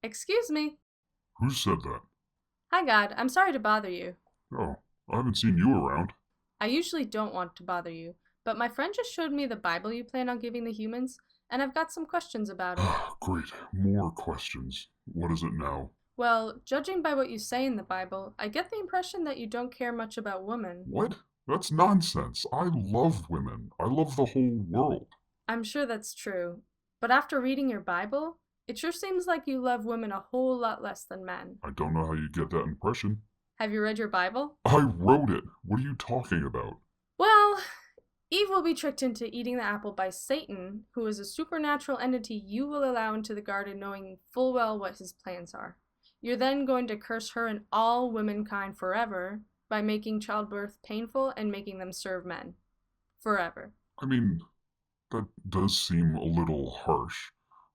Excuse me. Who said that? Hi, God. I'm sorry to bother you. Oh, I haven't seen you around. I usually don't want to bother you, but my friend just showed me the Bible you plan on giving the humans, and I've got some questions about it. Great, more questions. What is it now? Well, judging by what you say in the Bible, I get the impression that you don't care much about women. What? That's nonsense. I love women. I love the whole world. I'm sure that's true, but after reading your Bible, it sure seems like you love women a whole lot less than men. I don't know how you get that impression. Have you read your Bible? I wrote it. What are you talking about? Well, Eve will be tricked into eating the apple by Satan, who is a supernatural entity you will allow into the garden knowing full well what his plans are. You're then going to curse her and all womankind forever by making childbirth painful and making them serve men. Forever. I mean, that does seem a little harsh,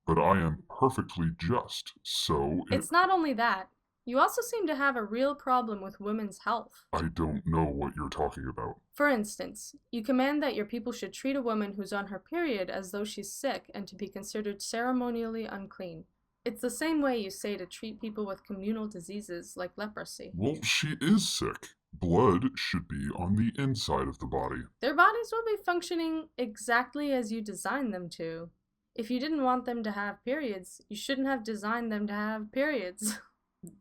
but I am perfectly just, so It's not only that. You also seem to have a real problem with women's health. I don't know what you're talking about. For instance, you command that your people should treat a woman who's on her period as though she's sick and to be considered ceremonially unclean. It's the same way you say to treat people with communal diseases like leprosy. Well, she is sick. Blood should be on the inside of the body. Their bodies will be functioning exactly as you designed them to. If you didn't want them to have periods, you shouldn't have designed them to have periods.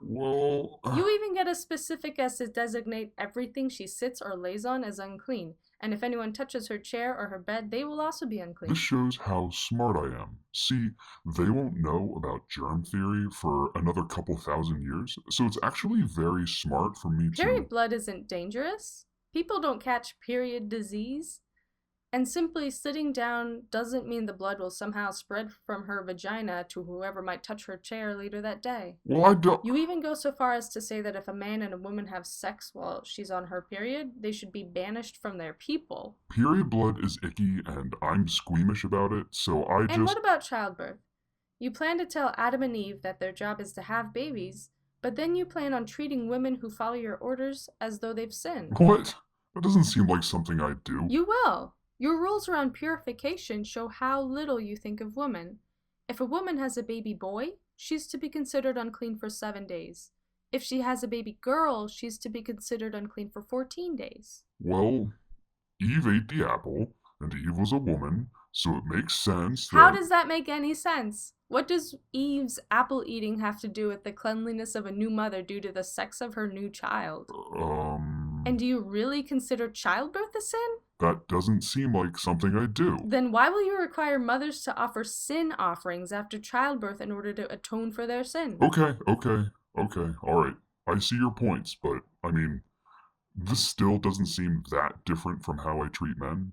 Well, You even get as specific as to designate everything she sits or lays on as unclean, and if anyone touches her chair or her bed, they will also be this unclean. shows how smart I am. See, they won't know about germ theory for another couple thousand years, so it's actually very smart for me Period to. blood isn't dangerous. People don't catch period disease. And simply sitting down doesn't mean the blood will somehow spread from her vagina to whoever might touch her chair later that day. Well, I don't. You even go so far as to say that if a man and a woman have sex while she's on her period, they should be banished from their people. Period blood is icky, and I'm squeamish about it, so I And just. what about childbirth? You plan to tell Adam and Eve that their job is to have babies, but then you plan on treating women who follow your orders as though they've sinned. What? That doesn't seem like something I'd do. You will. Your rules around purification show how little you think of women. If a woman has a baby boy, she's to be considered unclean for 7 days. If she has a baby girl, she's to be considered unclean for 14 days. Well, Eve ate the apple, and Eve was a woman, so it makes sense How that. does that make any sense? What does Eve's apple eating have to do with the cleanliness of a new mother due to the sex of her new child? And do you really consider childbirth a sin? That doesn't seem like something I do. Then why will you require mothers to offer sin offerings after childbirth in order to atone for their sin? Okay, alright. I see your points, but, I mean, this still doesn't seem that different from how I treat men.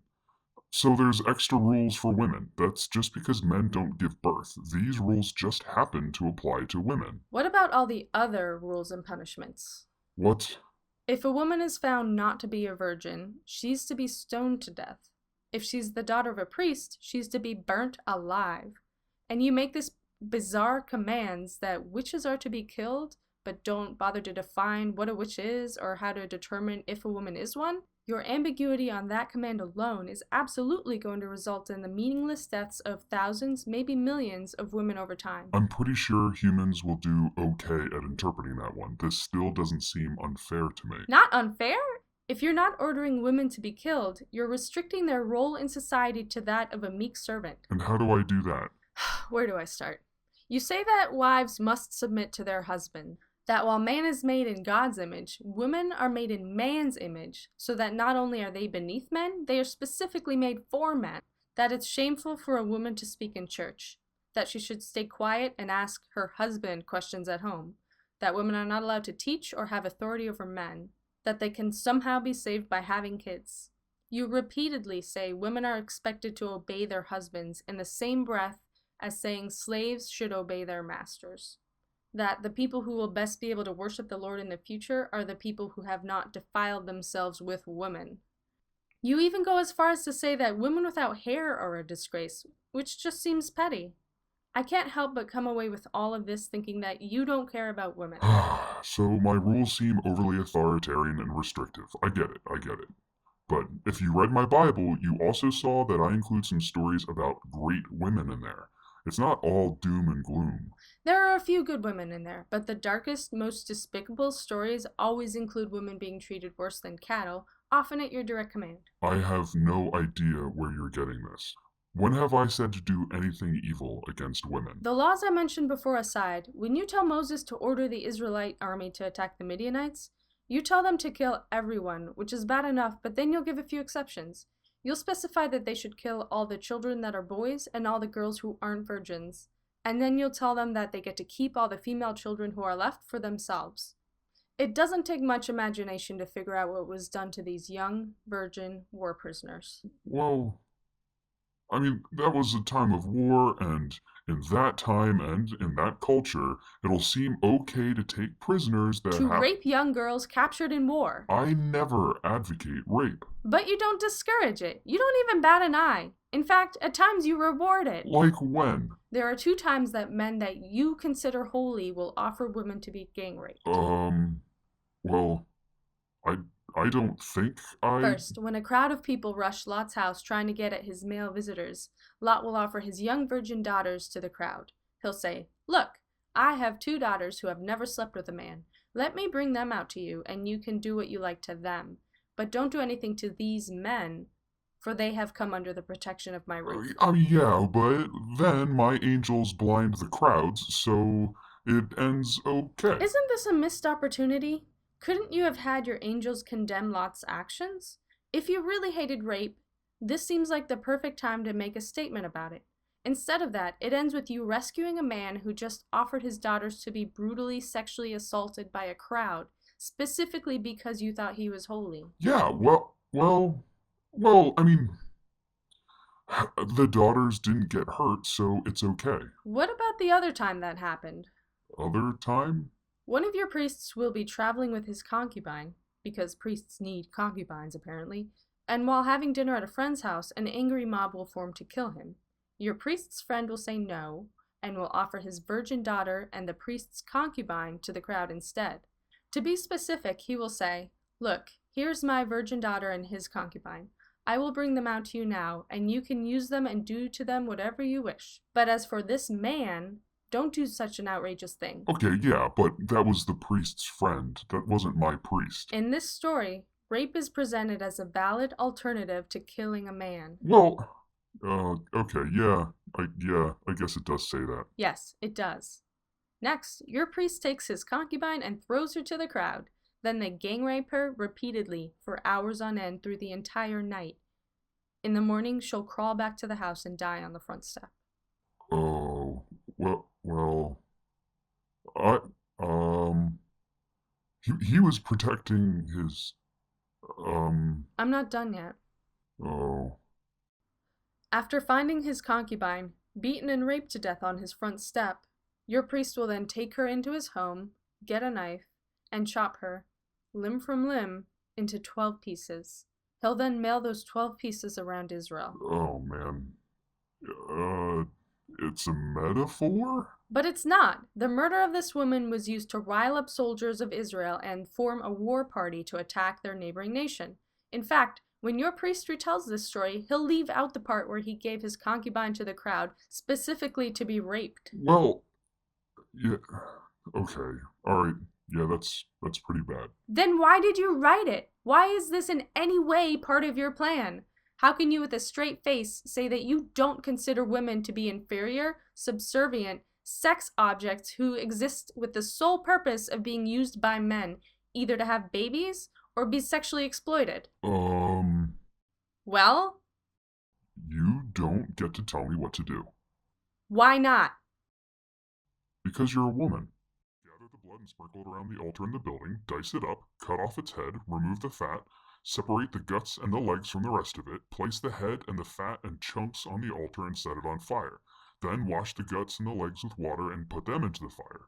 So there's extra rules for women. That's just because men don't give birth. These rules just happen to apply to women. What about all the other rules and punishments? What? If a woman is found not to be a virgin, she's to be stoned to death. If she's the daughter of a priest, she's to be burnt alive. And you make this bizarre commands that witches are to be killed, but don't bother to define what a witch is or how to determine if a woman is one? Your ambiguity on that command alone is absolutely going to result in the meaningless deaths of thousands, maybe millions, of women over time. I'm pretty sure humans will do okay at interpreting that one. This still doesn't seem unfair to me. Not unfair? If you're not ordering women to be killed, you're restricting their role in society to that of a meek servant. And how do I do that? Where do I start? You say that wives must submit to their husband. That while man is made in God's image, women are made in man's image, so that not only are they beneath men, they are specifically made for men. That it's shameful for a woman to speak in church. That she should stay quiet and ask her husband questions at home. That women are not allowed to teach or have authority over men. That they can somehow be saved by having kids. You repeatedly say women are expected to obey their husbands in the same breath as saying slaves should obey their masters. That the people who will best be able to worship the Lord in the future are the people who have not defiled themselves with women. You even go as far as to say that women without hair are a disgrace, which just seems petty. I can't help but come away with all of this thinking that you don't care about women. So my rules seem overly authoritarian and restrictive. I get it. But if you read my Bible, you also saw that I include some stories about great women in there. It's not all doom and gloom. There are a few good women in there, but the darkest, most despicable stories always include women being treated worse than cattle, often at your direct command. I have no idea where you're getting this. When have I said to do anything evil against women? The laws I mentioned before aside, when you tell Moses to order the Israelite army to attack the Midianites, you tell them to kill everyone, which is bad enough, but then you'll give a few exceptions. You'll specify that they should kill all the children that are boys and all the girls who aren't virgins. And then you'll tell them that they get to keep all the female children who are left for themselves. It doesn't take much imagination to figure out what was done to these young, virgin war prisoners. Well, I mean, that was a time of war, and in that time and in that culture, it'll seem okay to take prisoners that To rape young girls captured in war. I never advocate rape. But you don't discourage it. You don't even bat an eye. In fact, at times you reward it. Like when? There are 2 times that men that you consider holy will offer women to be gang raped. Well, I don't think I... First, when a crowd of people rush Lot's house trying to get at his male visitors, Lot will offer his young virgin daughters to the crowd. He'll say, "Look, I have 2 daughters who have never slept with a man. Let me bring them out to you, and you can do what you like to them. But don't do anything to these men, for they have come under the protection of my roof." Yeah, but then my angels blind the crowds, so it ends okay. Isn't this a missed opportunity? Couldn't you have had your angels condemn Lot's actions? If you really hated rape, this seems like the perfect time to make a statement about it. Instead of that, it ends with you rescuing a man who just offered his daughters to be brutally sexually assaulted by a crowd, specifically because you thought he was holy. Yeah, I mean, the daughters didn't get hurt, so it's okay. What about the other time that happened? Other time? One of your priests will be traveling with his concubine, because priests need concubines apparently, and while having dinner at a friend's house, an angry mob will form to kill him. Your priest's friend will say no, and will offer his virgin daughter and the priest's concubine to the crowd instead. To be specific, he will say, "Look, here's my virgin daughter and his concubine. I will bring them out to you now, and you can use them and do to them whatever you wish. But as for this man, don't do such an outrageous thing." Okay, yeah, but that was the priest's friend. That wasn't my priest. In this story, rape is presented as a valid alternative to killing a man. Well, okay, yeah, I guess it does say that. Yes, it does. Next, your priest takes his concubine and throws her to the crowd. Then they gang rape her repeatedly for hours on end through the entire night. In the morning, she'll crawl back to the house and die on the front step. Oh, well, he was protecting his, I'm not done yet. oh. After finding his concubine, beaten and raped to death on his front step, your priest will then take her into his home, get a knife, and chop her, limb from limb, into 12 pieces. He'll then mail those 12 pieces around Israel. Oh, man. It's a metaphor? But it's not. The murder of this woman was used to rile up soldiers of Israel and form a war party to attack their neighboring nation. In fact, when your priest retells this story, he'll leave out the part where he gave his concubine to the crowd, specifically to be raped. Well, yeah, okay, alright, yeah, that's pretty bad. Then why did you write it? Why is this in any way part of your plan? How can you with a straight face say that you don't consider women to be inferior, subservient, sex objects who exist with the sole purpose of being used by men, either to have babies or be sexually exploited? Well? You don't get to tell me what to do. Why not? Because you're a woman. Gather the blood and sprinkle it around the altar in the building, dice it up, cut off its head, remove the fat, separate the guts and the legs from the rest of it, place the head and the fat and chunks on the altar and set it on fire. Then wash the guts and the legs with water and put them into the fire.